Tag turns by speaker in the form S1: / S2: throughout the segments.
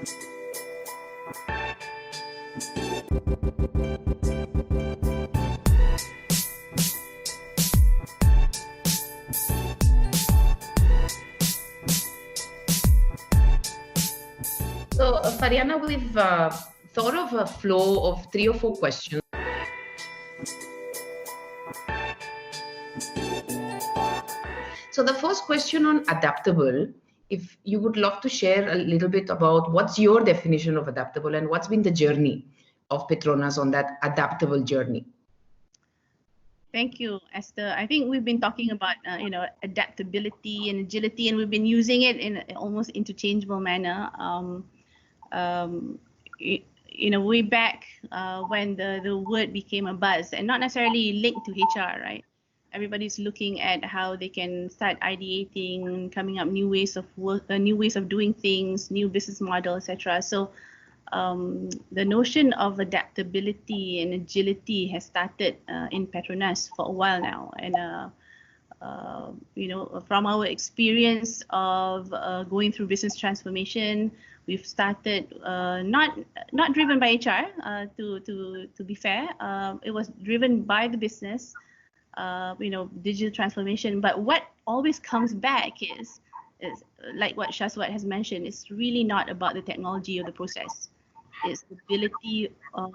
S1: So, Fariana, we've thought of a flow of 3 or 4 questions. So the first question on adaptable, if you would love to share a little bit about what's your definition of adaptable and what's been the journey of Petronas on that adaptable journey.
S2: Thank you, Esther. I think we've been talking about adaptability and agility, and we've been using it in an almost interchangeable manner. Way back when the word became a buzz, and not necessarily linked to HR, right? Everybody's looking at how they can start ideating, coming up new ways of work, new ways of doing things, new business model, etc. So the notion of adaptability and agility has started in Petronas for a while now, and from our experience of going through business transformation, we've started not driven by HR. To be fair, it was driven by the business. Digital transformation. But what always comes back is like what Shaswat has mentioned, it's really not about the technology or the process. It's the ability of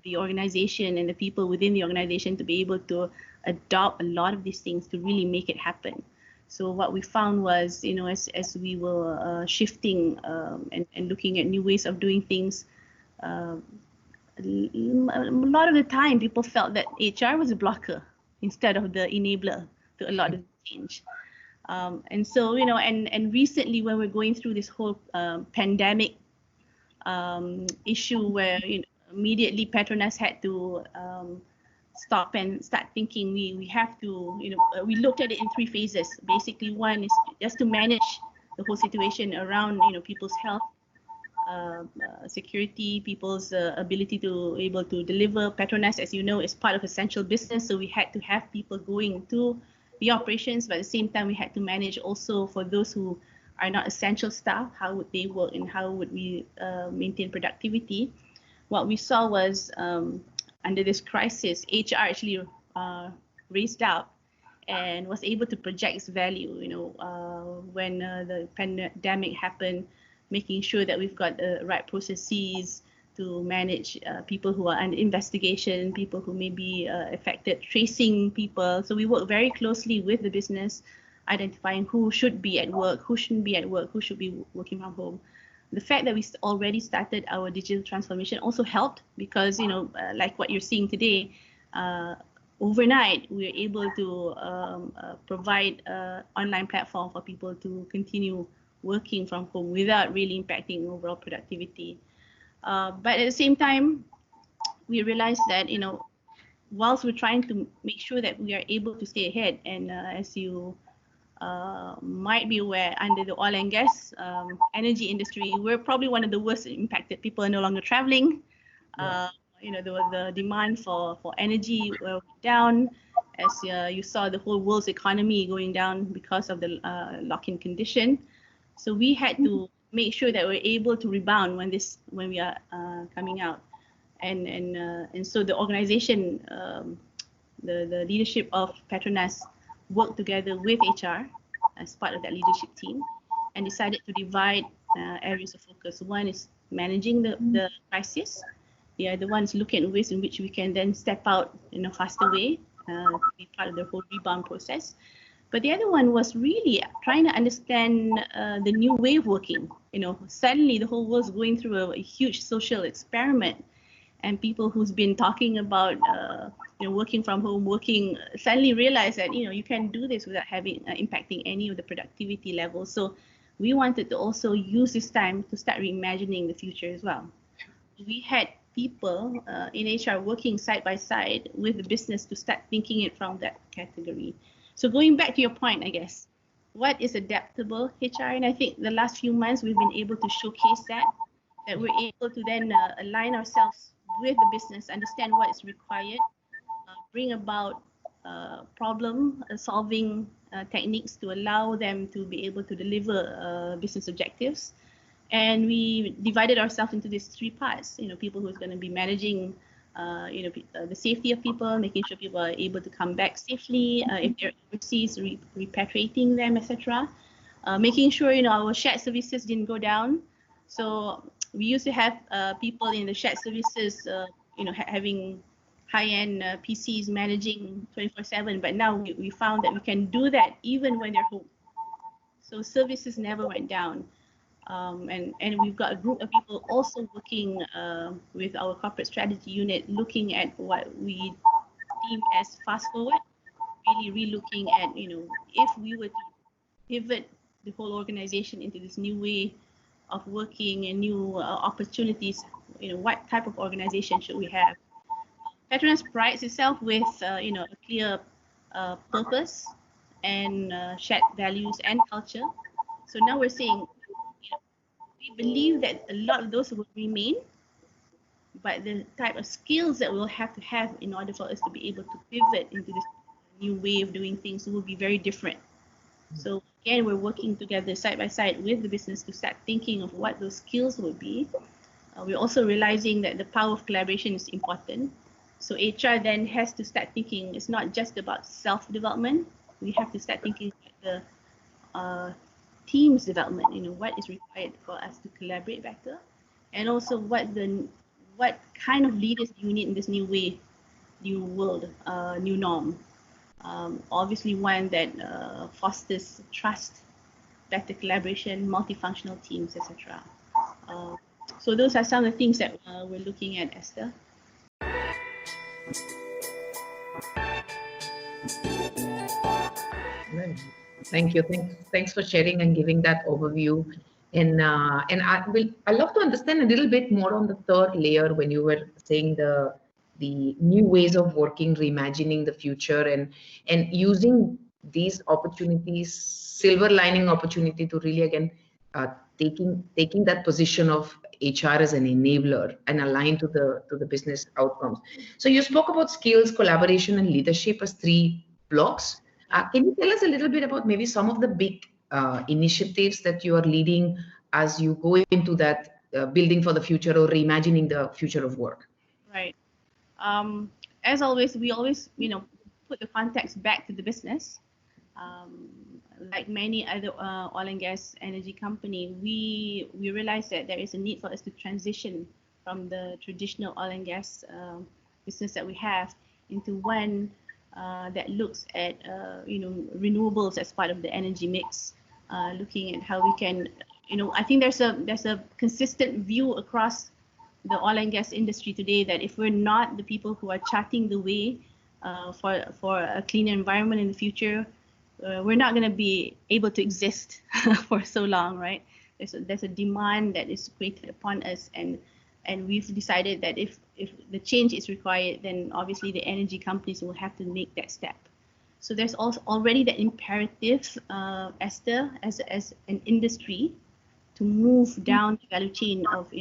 S2: the organization and the people within the organization to be able to adopt a lot of these things to really make it happen. So what we found was, as we were shifting and looking at new ways of doing things, a lot of the time people felt that HR was a blocker instead of the enabler to a lot of change. And so, and recently when we're going through this whole pandemic issue where immediately Petronas had to stop and start thinking, we have to, we looked at it in 3 phases. Basically, one is just to manage the whole situation around, people's health, security, people's ability to able to deliver. Petronas, as you know, is part of essential business, so we had to have people going to the operations, but at the same time we had to manage also for those who are not essential staff, how would they work and how would we maintain productivity. What we saw was under this crisis, HR actually raised up and was able to project its value, when the pandemic happened, making sure that we've got the right processes to manage people who are under investigation, people who may be affected, tracing people. So we work very closely with the business, identifying who should be at work, who shouldn't be at work, who should be working from home. The fact that we already started our digital transformation also helped because, like what you're seeing today, overnight, we were able to provide an online platform for people to continue working from home without really impacting overall productivity. But at the same time, we realized that, whilst we're trying to make sure that we are able to stay ahead, and as you might be aware, under the oil and gas energy industry, we're probably one of the worst impacted. People are no longer traveling. The demand for energy went down. As you saw, the whole world's economy going down because of the lock-in condition. So we had to make sure that we're able to rebound when we are coming out, and so the organization, the leadership of Petronas worked together with HR as part of that leadership team, and decided to divide areas of focus. One is managing the crisis. The other one is looking at ways in which we can then step out in a faster way to be part of the whole rebound process. But the other one was really trying to understand the new way of working. Suddenly the whole world's going through a huge social experiment, and people who's been talking about working from home, suddenly realize that you can do this without having impacting any of the productivity levels. So we wanted to also use this time to start reimagining the future as well. We had people in HR working side by side with the business to start thinking it from that category. So going back to your point, I guess, what is adaptable HR? And I think the last few months we've been able to showcase that we're able to then align ourselves with the business, understand what is required, bring about problem solving techniques to allow them to be able to deliver business objectives, And we divided ourselves into these three parts. People who's going to be managing, the safety of people, making sure people are able to come back safely, if they're overseas, repatriating them, etc. Making sure our shared services didn't go down. So we used to have people in the shared services, having high-end PCs managing 24/7, but now we found that we can do that even when they're home. So services never went down. And we've got a group of people also working with our corporate strategy unit, looking at what we deem as fast forward, really re-looking at, if we were to pivot the whole organization into this new way of working and new opportunities, what type of organization should we have? Petronas prides itself with, a clear purpose and shared values and culture. So now we're saying, we believe that a lot of those will remain, but the type of skills that we'll have to have in order for us to be able to pivot into this new way of doing things will be very different. So again, we're working together side by side with the business to start thinking of what those skills will be. We're also realizing that the power of collaboration is important. So HR then has to start thinking, it's not just about self-development. We have to start thinking about the team's development, what is required for us to collaborate better, and also what kind of leaders do you need in this new way, new world, new norm. Obviously one that fosters trust, better collaboration, multifunctional teams, etc. So those are some of the things that we're looking at, Esther.
S1: Thank you. Thanks for sharing and giving that overview. And I love to understand a little bit more on the third layer when you were saying the new ways of working, reimagining the future, and using these opportunities, silver lining opportunity to really again taking that position of HR as an enabler and aligned to the business outcomes. So you spoke about skills, collaboration, and leadership as three blocks. Can you tell us a little bit about maybe some of the big initiatives that you are leading as you go into that building for the future or reimagining the future of work?
S2: Right. As always, we always, put the context back to the business. Like many other oil and gas energy company, we realize that there is a need for us to transition from the traditional oil and gas business that we have into one that looks at renewables as part of the energy mix, looking at how we can, I think there's a consistent view across the oil and gas industry today that if we're not the people who are charting the way for a cleaner environment in the future, we're not going to be able to exist for so long, right? There's a demand that is created upon us, and we've decided that if the change is required, then obviously the energy companies will have to make that step. So there's also already the imperative, Esther, as an industry, to move down the value chain of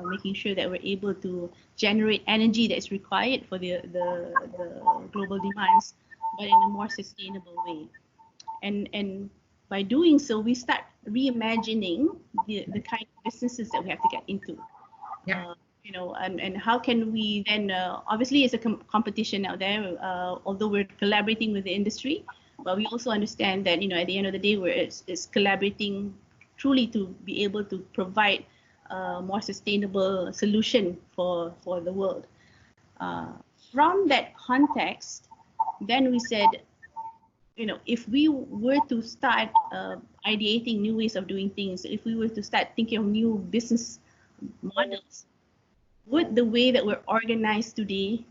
S2: making sure that we're able to generate energy that is required for the global demands, but in a more sustainable way. And by doing so, we start reimagining the kind of businesses that we have to get into.
S1: Yeah.
S2: And how can we then, obviously it's a competition out there, although we're collaborating with the industry, but we also understand that, at the end of the day, it's collaborating truly to be able to provide a more sustainable solution for the world. From that context, then we said, if we were to start ideating new ways of doing things, if we were to start thinking of new business models, would the way that we're organized today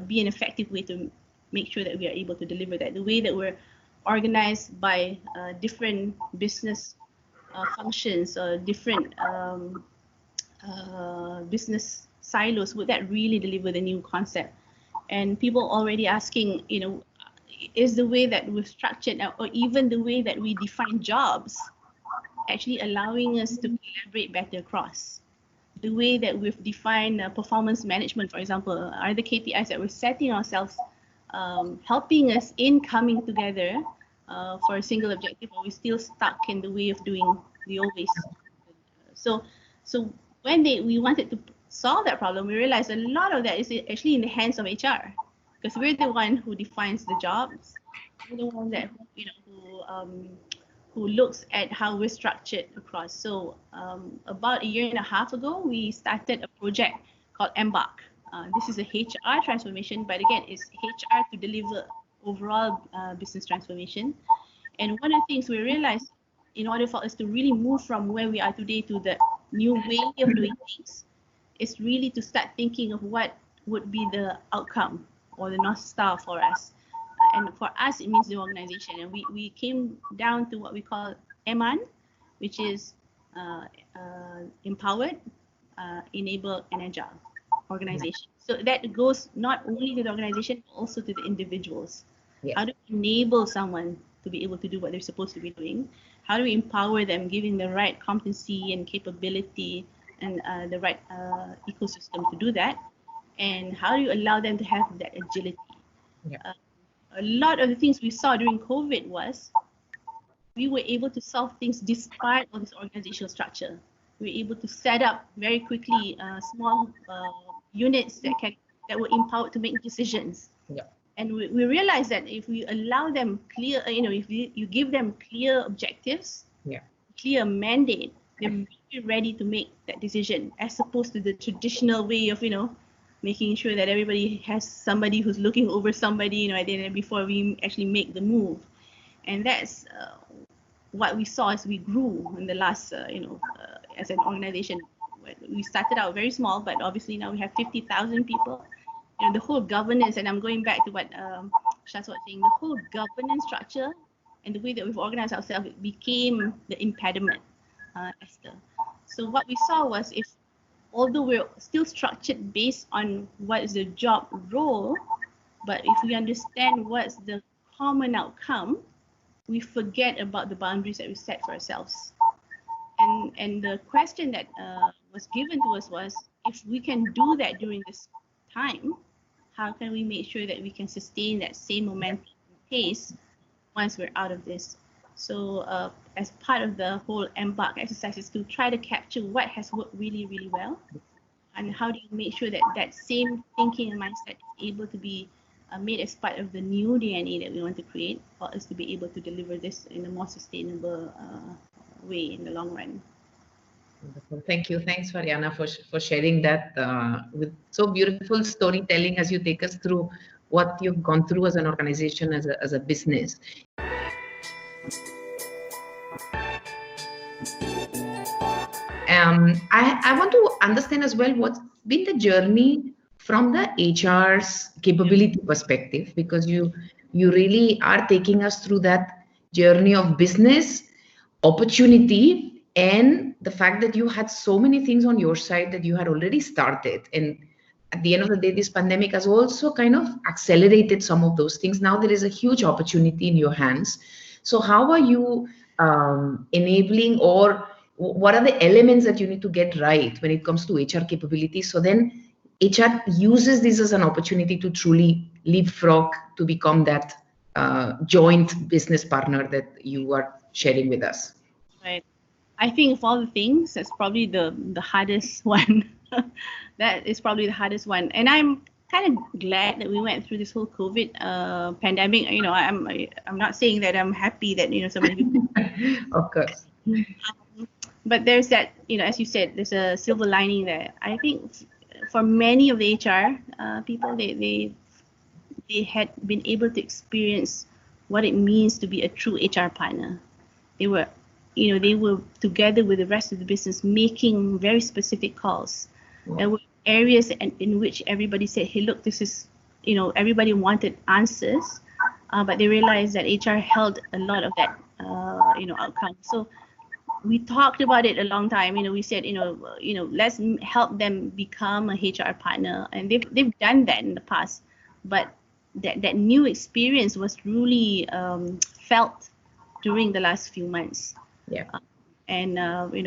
S2: be an effective way to make sure that we are able to deliver that? The way that we're organized by different business functions or different business silos, would that really deliver the new concept? And people already asking, is the way that we're structured now, or even the way that we define jobs, actually allowing us to collaborate better across? The way that we've defined performance management, for example, are the KPIs that we're setting ourselves helping us in coming together for a single objective, or we're still stuck in the way of doing the old ways So when we wanted to solve that problem, we realized a lot of that is actually in the hands of HR, because we're the one who defines the jobs, we're the one that who looks at how we're structured across. So about a year and a half ago, we started a project called Embark. This is a HR transformation, but again, it's HR to deliver overall business transformation. And one of the things we realized, in order for us to really move from where we are today to the new way of doing things, is really to start thinking of what would be the outcome or the North Star for us. And for us, it means the organization. And we came down to what we call EMAN, which is empowered, enabled, and agile organization. So that goes not only to the organization, but also to the individuals. Yeah. How do we enable someone to be able to do what they're supposed to be doing? How do we empower them, giving the right competency and capability and the right ecosystem to do that? And how do you allow them to have that agility? Yeah. A lot of the things we saw during COVID was we were able to solve things despite of this organizational structure. We were able to set up very quickly small units that were empowered to make decisions. Yeah. And we realized that if we allow them clear, if you give them clear objectives, yeah, clear mandate, they're very ready to make that decision, as opposed to the traditional way of, making sure that everybody has somebody who's looking over somebody, before we actually make the move. And that's what we saw as we grew in the last, as an organization. We started out very small, but obviously now we have 50,000 people. The whole governance, and I'm going back to what Shaz was saying, the whole governance structure and the way that we've organized ourselves, it became the impediment, Esther. So what we saw was, although we're still structured based on what is the job role, but if we understand what's the common outcome, we forget about the boundaries that we set for ourselves. And the question that was given to us was, if we can do that during this time, how can we make sure that we can sustain that same momentum and pace once we're out of this? So as part of the whole Embark exercise is to try to capture what has worked really, really well, and how do you make sure that that same thinking and mindset is able to be made as part of the new DNA that we want to create for us to be able to deliver this in a more sustainable way in the long run.
S1: Wonderful. Thank you. Thanks, Mariana, for sharing that with so beautiful storytelling as you take us through what you've gone through as an organization, as a business. I want to understand as well what's been the journey from the HR's capability perspective, because you really are taking us through that journey of business, opportunity, and the fact that you had so many things on your side that you had already started. And at the end of the day, this pandemic has also kind of accelerated some of those things. Now there is a huge opportunity in your hands. So how are you enabling, or what are the elements that you need to get right when it comes to HR capabilities? So then HR uses this as an opportunity to truly leapfrog to become that joint business partner that you are sharing with us.
S2: Right. I think of all the things, that's probably the hardest one. That is probably the hardest one. And I'm kind of glad that we went through this whole COVID pandemic. I'm not saying that I'm happy that so many people.
S1: Of course.
S2: But there's that, as you said, there's a silver lining there. I think for many of the HR people, they had been able to experience what it means to be a true HR partner. They were together with the rest of the business making very specific calls. Wow. There were areas in which everybody said, hey, look, this is, everybody wanted answers, but they realized that HR held a lot of that, outcome. So we talked about it a long time. We said, let's help them become a HR partner, and they've done that in the past. But that new experience was really felt during the last few months.
S1: Yeah.
S2: And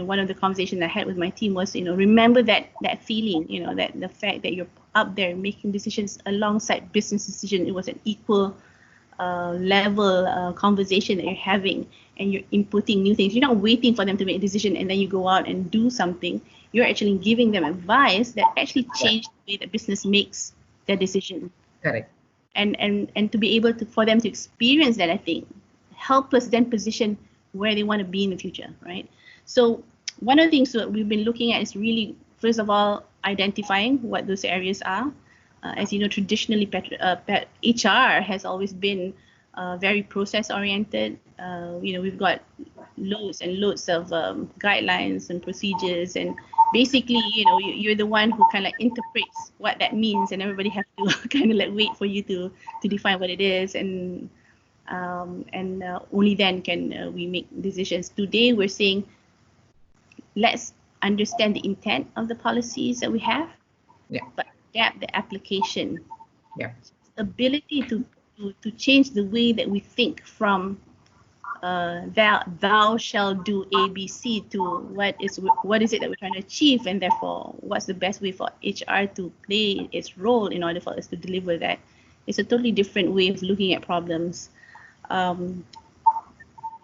S2: one of the conversations I had with my team was, remember that feeling, that the fact that you're up there making decisions alongside business decision. It was an equal level conversation that you're having, and you're inputting new things. You're not waiting for them to make a decision and then you go out and do something. You're actually giving them advice that actually change the way that business makes their decision.
S1: Correct.
S2: And to be able to, for them to experience that, I think help us then position where they want to be in the future, right? So one of the things that we've been looking at is really, first of all, identifying what those areas are. As you know, traditionally HR has always been very process oriented. We've got loads and loads of guidelines and procedures, and basically, you're the one who kind of interprets what that means, and everybody has to kind of like wait for you to define what it is, and only then can we make decisions. Today, we're saying, let's understand the intent of the policies that we have, but adapt the application. Ability to change the way that we think from thou shall do ABC to what is it that we're trying to achieve, and therefore what's the best way for HR to play its role in order for us to deliver that. It's a totally different way of looking at problems. In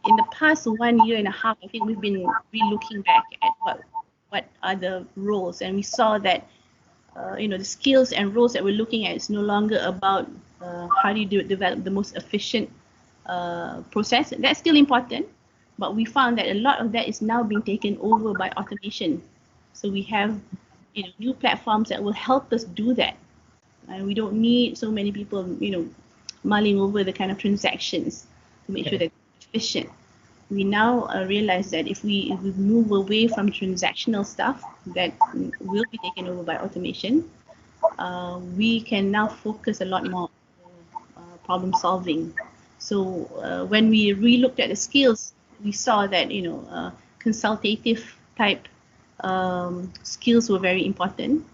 S2: the past 1 year and a half, I think we've been re-looking back at what are the roles, and we saw that the skills and roles that we're looking at is no longer about how do you develop the most efficient process. That's still important, but we found that a lot of that is now being taken over by automation. So we have new platforms that will help us do that, and we don't need so many people mulling over the kind of transactions to make sure that it's efficient. We now realize that if we move away from transactional stuff that will be taken over by automation, we can now focus a lot more on problem solving. So when we re-looked at the skills, we saw that consultative type skills were very important.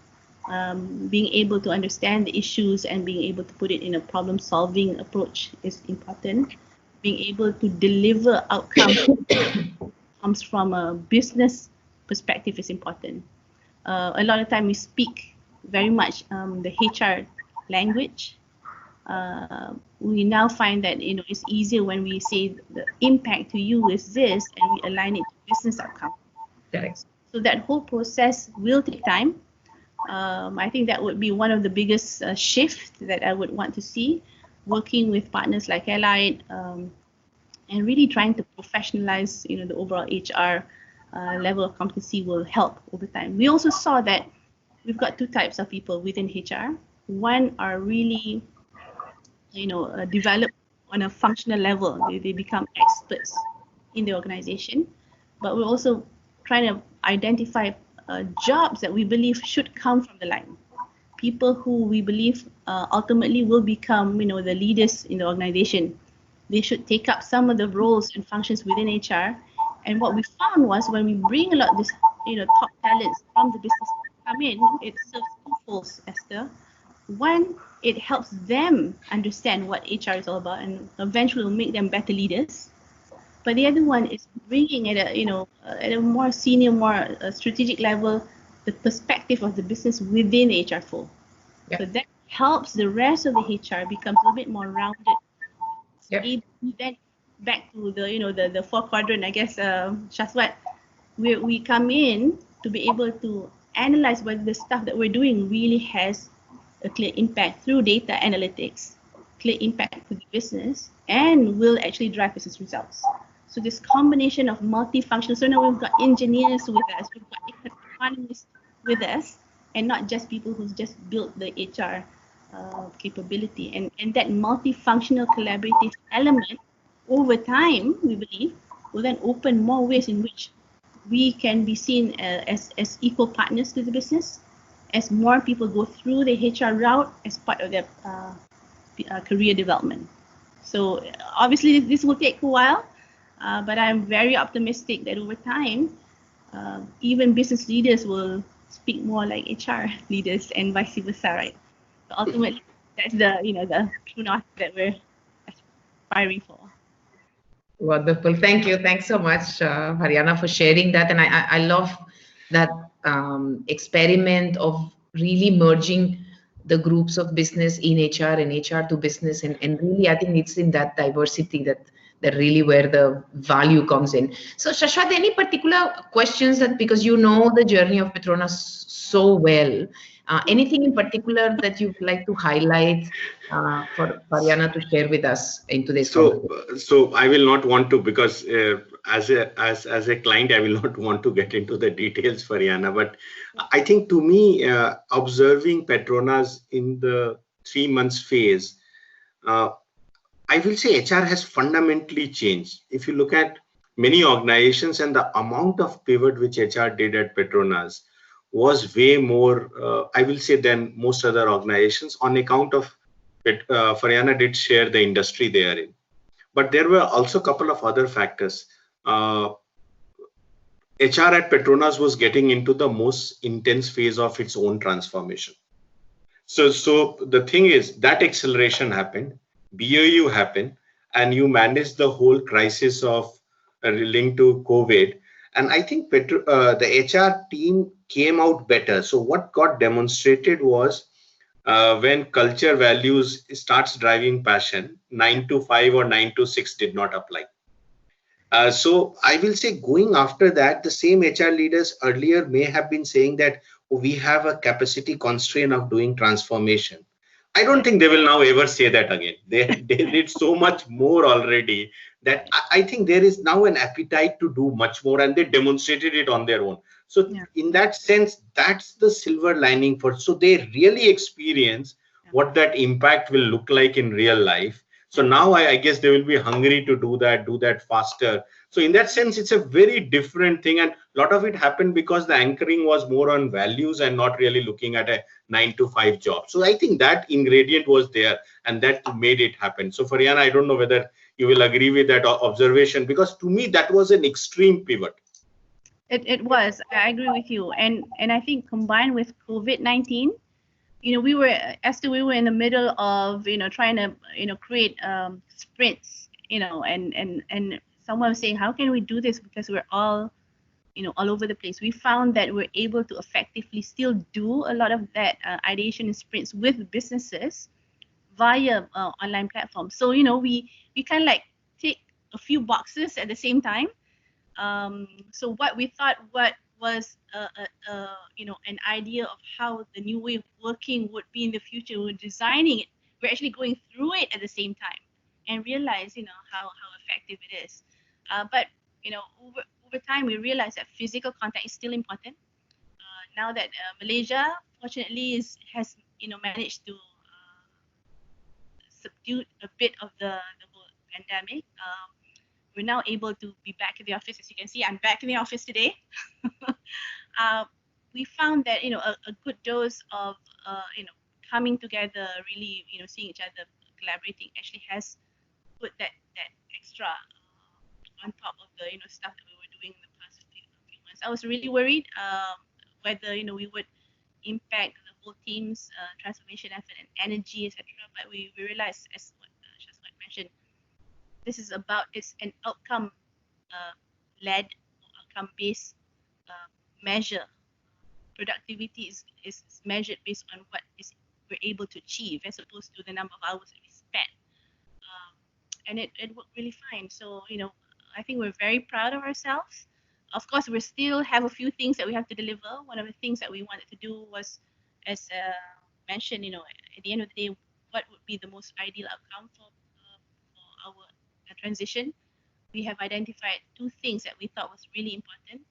S2: Being able to understand the issues and being able to put it in a problem solving approach is important. Being able to deliver outcomes comes from a business perspective is important. A lot of time we speak very much the HR language. We now find that it's easier when we say the impact to you is this, and we align it to business outcome.
S1: Correct.
S2: So that whole process will take time. I think that would be one of the biggest shift that I would want to see, working with partners like Allied, and really trying to professionalize the overall HR level of competency will help over time. We also saw that we've got two types of people within HR. One are really developed on a functional level. They become experts in the organization, but we're also trying to identify jobs that we believe should come from the line. People who we believe ultimately will become the leaders in the organization. They should take up some of the roles and functions within HR. And what we found was when we bring a lot of this top talents from the business come in, it serves two folds, Esther. One, it helps them understand what HR is all about, and eventually will make them better leaders. But the other one is bringing at a more senior, more strategic level, the perspective of the business within the HR fold. So that helps the rest of the HR becomes a little bit more rounded. Then back to the four quadrant, I guess, Shaswat, we come in to be able to analyze whether the stuff that we're doing really has a clear impact through data analytics, clear impact to the business, and will actually drive business results. So this combination of multifunctional, so now we've got engineers with us, we've got economists with us, and not just people who's just built the HR capability. And that multifunctional collaborative element over time, we believe, will then open more ways in which we can be seen as equal partners to the business, as more people go through the HR route as part of their career development. So obviously this will take a while, but I'm very optimistic that over time, even business leaders will speak more like HR leaders and vice versa, right? So ultimately, that's the true north that we're aspiring for.
S1: Wonderful. Thank you. Thanks so much, Haryana, for sharing that. And I love that experiment of really merging the groups of business in HR and HR to business, and really I think it's in that diversity that really where the value comes in. So Shashwat, any particular questions that, because you know the journey of Petronas so well, anything in particular that you'd like to highlight for Faryana to share with us in today's
S3: So,
S1: conversation?
S3: so I will not want to, because as a client, I will not want to get into the details, Faryana. But I think to me, observing Petronas in the 3 months phase, uh, I will say HR has fundamentally changed. If you look at many organizations, and the amount of pivot which HR did at Petronas was way more, I will say, than most other organizations, on account of Faryana did share the industry they are in. But there were also a couple of other factors. HR at Petronas was getting into the most intense phase of its own transformation. So the thing is that acceleration happened, BAU happened, and you managed the whole crisis of linked to COVID. And I think the HR team came out better. So what got demonstrated was, when culture values starts driving passion, 9 to 5 or 9 to 6 did not apply. So I will say, going after that, the same HR leaders earlier may have been saying that, "Oh, we have a capacity constraint of doing transformation." I don't think they will now ever say that again. They did so much more already that I think there is now an appetite to do much more, and they demonstrated it on their own. So
S2: Yeah.
S3: in that sense, that's the silver lining for. So they really experience what that impact will look like in real life. So now I guess they will be hungry to do that faster. So in that sense, it's a very different thing. And a lot of it happened because the anchoring was more on values and not really looking at a 9 to 5 job. So I think that ingredient was there, and that made it happen. So Faryana, I don't know whether you will agree with that observation, because to me, that was an extreme pivot.
S2: It was. I agree with you. And I think combined with COVID-19, we were, Esther, we were in the middle of, trying to, create sprints, and someone was saying, how can we do this? Because we're all, all over the place. We found that we're able to effectively still do a lot of that ideation and sprints with businesses via online platforms. So, we kind of like tick a few boxes at the same time. So what we thought what was an idea of how the new way of working would be in the future, we're designing it, we're actually going through it at the same time and realize how effective it is. But over time we realize that physical contact is still important. Now that Malaysia fortunately has managed to subdue a bit of the whole pandemic. We're now able to be back in the office. As you can see, I'm back in the office today. We found that a good dose of coming together, really seeing each other, collaborating, actually has put that extra on top of the stuff that we were doing in the past few months. I was really worried whether we would impact the whole team's transformation effort and energy, etc. But we realized, as what Shaswat mentioned, this is it's an outcome led, outcome-based measure. Productivity is measured based on what we're able to achieve, as opposed to the number of hours that we spent. And it worked really fine. So I think we're very proud of ourselves. Of course, we still have a few things that we have to deliver. One of the things that we wanted to do was, as mentioned, at the end of the day, what would be the most ideal outcome for our transition. We have identified 2 things that we thought was really important,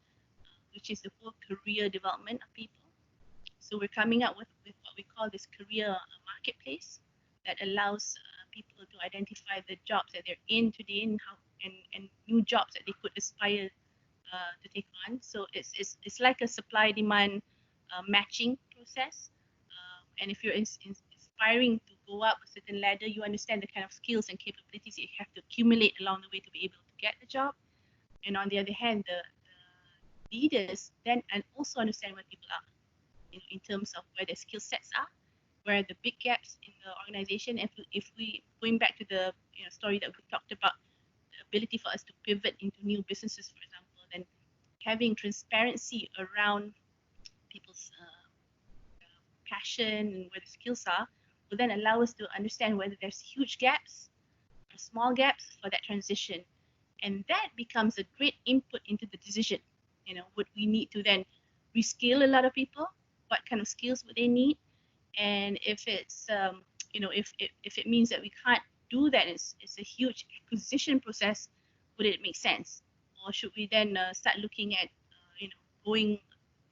S2: which is the whole career development of people. So we're coming up with what we call this career marketplace that allows people to identify the jobs that they're in today and new jobs that they could aspire to take on. So it's like a supply-demand matching process. And if you're aspiring to go up a certain ladder, you understand the kind of skills and capabilities that you have to accumulate along the way to be able to get the job. And on the other hand, the leaders then and also understand where people are in terms of where their skill sets are, where the big gaps in the organization. If we going back to the story that we talked about, the ability for us to pivot into new businesses, for example, then having transparency around people's passion and where the skills are will then allow us to understand whether there's huge gaps or small gaps for that transition. And that becomes a great input into the decision. Would we need to then reskill a lot of people? What kind of skills would they need? And if it's, if it means that we can't do that, it's a huge acquisition process, would it make sense? Or should we then start looking at, going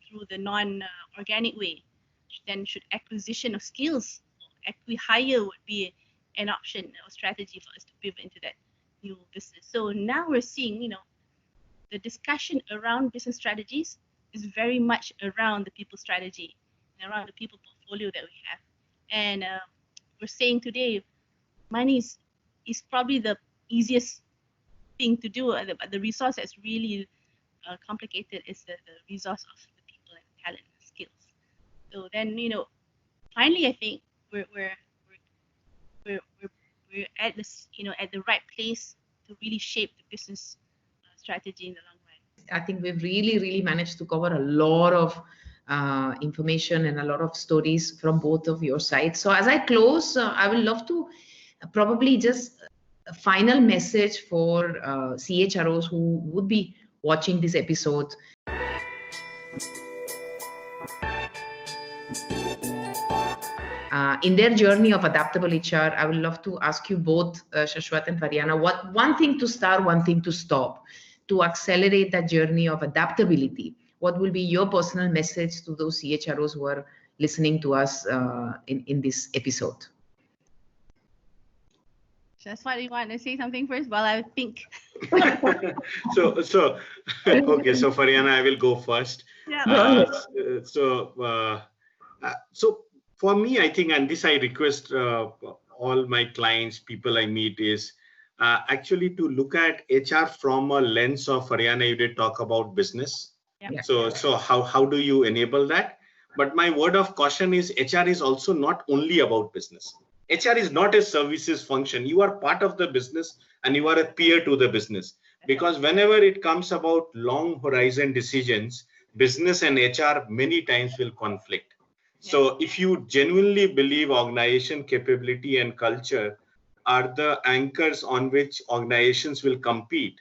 S2: through the non-organic way? Then should acquisition of skills, acqui-hire would be an option or strategy for us to pivot into that new business. So now we're seeing, the discussion around business strategies is very much around the people strategy and around the people portfolio that we have. And we're saying today, money is probably the easiest thing to do, but the resource that's really complicated is the resource of the people and talent and skills. So then, finally, I think we're at this, at the right place to really shape the business strategy in the long run.
S1: I think we've really managed to cover a lot of information and a lot of stories from both of your sides. So as I close, I would love to probably just a final message for CHROs who would be watching this episode. In their journey of adaptable HR, I would love to ask you both, Shashwat and Fariana, what one thing to start, one thing to stop, to accelerate that journey of adaptability. What will be your personal message to those CHROs who are listening to us in this episode?
S2: Shashwat, you want to say something first while I think?
S3: So okay, so Fariana, I will go first.
S2: Yeah.
S3: So for me, I think, and this I request all my clients, people I meet, is actually to look at HR from a lens of, Fariana, you did talk about business.
S2: Yeah.
S3: So how do you enable that? But my word of caution is HR is also not only about business. HR is not a services function. You are part of the business and you are a peer to the business. Because whenever it comes about long horizon decisions, business and HR many times will conflict. So if you genuinely believe organization capability and culture are the anchors on which organizations will compete,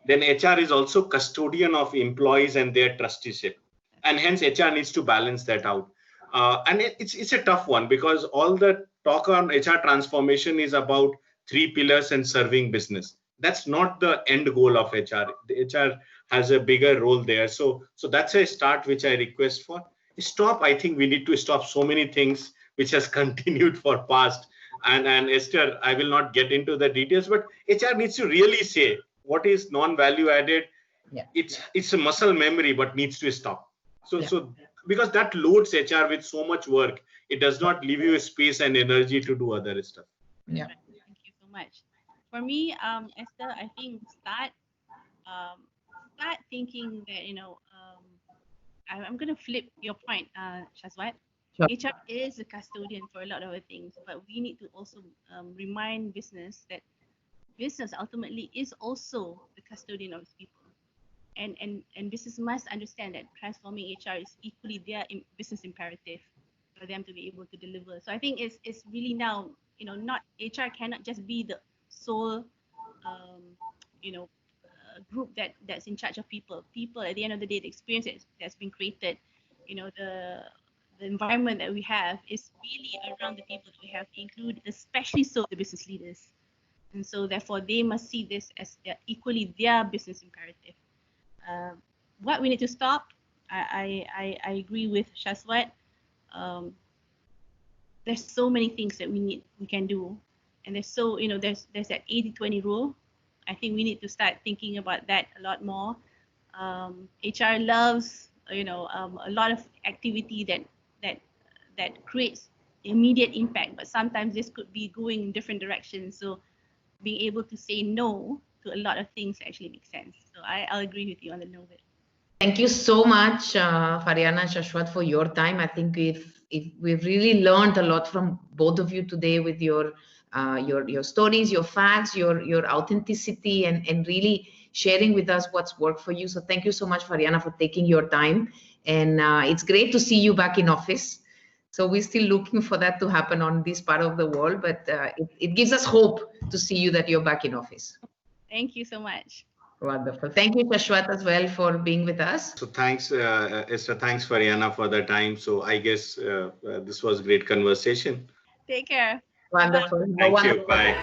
S3: then HR is also custodian of employees and their trusteeship. And hence HR needs to balance that out. And it's a tough one because all the talk on HR transformation is about 3 pillars and serving business. That's not the end goal of HR. The HR has a bigger role there. So that's a start which I request for. I think we need to stop so many things which has continued for past. And Esther, I will not get into the details, but HR needs to really say what is non-value added.
S1: Yeah.
S3: It's a muscle memory, but needs to stop. So because that loads HR with so much work, it does not leave you space and energy to do other stuff.
S1: Yeah.
S2: Thank you so much. For me, Esther, I think start thinking that, I'm going to flip your point, Shashwat.
S1: Sure.
S2: HR is a custodian for a lot of other things, but we need to also remind business that business ultimately is also the custodian of its people. And business must understand that transforming HR is equally their business imperative for them to be able to deliver. So I think it's really now, not HR cannot just be the sole, group that's in charge of people. People, at the end of the day, the experience that's been created, the environment that we have is really around the people that we have to include, especially so the business leaders. And so therefore, they must see this as equally their business imperative. What we need to stop, I agree with Shashwat. There's so many things that we can do, and there's that 80-20 rule. I think we need to start thinking about that a lot more. HR loves, a lot of activity that creates immediate impact, but sometimes this could be going in different directions. So being able to say no to a lot of things actually makes sense. So I'll agree with you on the no bit.
S1: Thank you so much, Fariana and Shashwat, for your time. I think we've really learned a lot from both of you today with your stories, your facts, your authenticity, and really sharing with us what's worked for you. So thank you so much, Fariana, for taking your time. And it's great to see you back in office. So we're still looking for that to happen on this part of the world, but it gives us hope to see you that you're back in office.
S2: Thank you so much.
S1: Wonderful. Thank you, Shashwat, as well for being with us.
S3: So thanks, Esther. Thanks, Fariana, for the time. So I guess this was great conversation.
S2: Take care.
S1: Wonderful.
S3: Thank you. Bye.